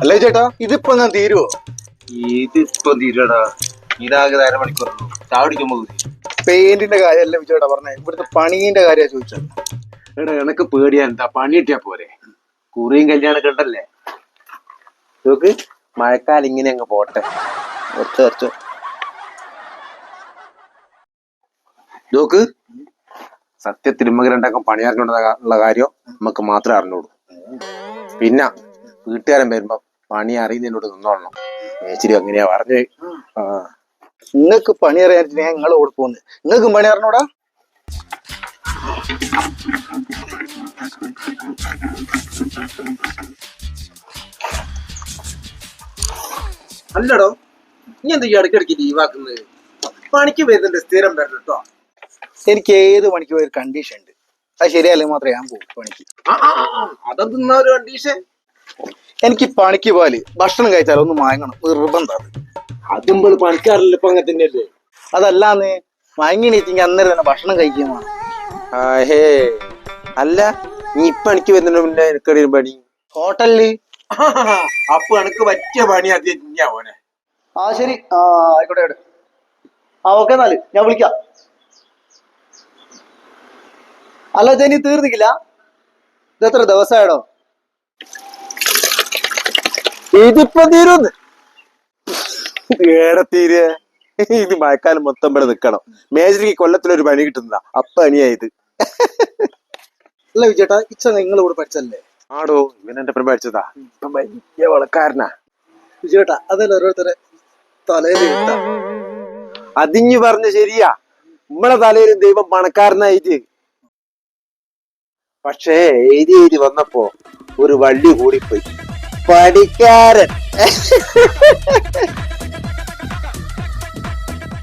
അല്ലേ ചേട്ടാ, ഇതിപ്പോ ഞാൻ തീരുവോ? ഇതിപ്പോ തീരടാ. ഇതാകെ അരമണിക്കൂറുള്ളൂ. ചാവടിക്കുമ്പോ പെയിന്റിന്റെ കാര്യമല്ല വിജയേട്ടാ പറഞ്ഞേ, ഇവിടുത്തെ പണീന്റെ കാര്യ ചോദിച്ചത്. എടാ എനക്ക് പേടിയാ, എന്താ പണി കിട്ടിയാ പോരെ. കുറിയും കല്യാണൊക്കെ ഉണ്ടല്ലേ. നോക്ക്, മഴക്കാലം ഇങ്ങനെ അങ്ങ് പോട്ടെ. കുറച്ച് നോക്ക്, സത്യത്തിൽ നമുക്ക് രണ്ടാക്കും പണി അറിഞ്ഞുള്ള കാര്യം നമുക്ക് മാത്രമേ അറിഞ്ഞോളൂ. പിന്നെ വീട്ടുകാരൻ വരുമ്പോ പണി അറിയുന്നതിനോട് നിന്നോളണം. മേച്ചിരി അങ്ങനെയാ പറഞ്ഞേ. നിങ്ങൾക്ക് പണി അറിയാൻ ഞാൻ നിങ്ങളെ കൂടെ പോകുന്നത്. നിങ്ങൾക്കും പണി അറിഞ്ഞൂടാ? അല്ലടോ, നീ എന്താ ഈ ഇടയ്ക്കിടയ്ക്ക് ലീവാക്കുന്നത്? പണിക്ക് വരുന്നുണ്ട്, സ്ഥിരം വരണം കേട്ടോ. എനിക്ക് ഏത് പണിക്കും ഒരു കണ്ടീഷൻ ഉണ്ട്. അത് ശരിയല്ലേ മാത്രമേ ഞാൻ പോകും പണിക്ക്. അതെന്താ ഒരു കണ്ടീഷൻ? എനിക്ക് പണിക്ക് പോയാല് ഭക്ഷണം കഴിച്ചാൽ ഒന്ന് വാങ്ങണം, നിർബന്ധം. അതുമ്പോൾ പണിക്കാറില്ല ഇപ്പൊ അങ്ങനെ തന്നെയല്ലേ? അതല്ലാന്ന് വാങ്ങി നീച്ചെങ്കിൽ അന്നേരം തന്നെ ഭക്ഷണം കഴിക്കുന്നതാണ്. അല്ല, നീ ഇപ്പൊ പണിക്ക് വരുന്നുണ്ട് പിന്നെ എനിക്കറിയും പണി ഹോട്ടലില്. അപ്പൊ എനക്ക് പറ്റിയ പണി അതെയാ മോനെ. ആ ശരി, ആയിക്കോട്ടെ. ഓക്കെ എന്നാല് ഞാൻ വിളിക്കാം. അല്ല ജനി, തീർന്നിക്കില്ല? ഇതെത്ര ദിവസമായിടോ? ഇതിപ്പോ തീരുന്ന് ഏടെ തീരെ. ഇത് മഴക്കാലം മൊത്തം ഇവിടെ നിക്കണം. മേജറിക്ക് കൊല്ലത്തിലൊരു പണി കിട്ടുന്നതാ, അപ്പൊ പണിയായത്. അല്ല വിജയേട്ടാ, ഇച്ച നിങ്ങൾ ഇവിടെ പഠിച്ചല്ലേ? ആടോ, ഇവൻ എന്റെ ഒപ്പം പഠിച്ചതാ. ഇപ്പൊ വലിയ വളക്കാരനാ വിജയേട്ടാ. അതല്ല ഓരോരുത്തരെ തലയിൽ ഇട്ടാ. അതിഞ്ഞു പറഞ്ഞ ശരിയാ. നമ്മളെ തലയിലും ദൈവം പണക്കാരനായിട്ട്. പക്ഷേ എഴുതി വന്നപ്പോ ഒരു വള്ളി കൂടിപ്പോയി. പഠിക്കാരൻ.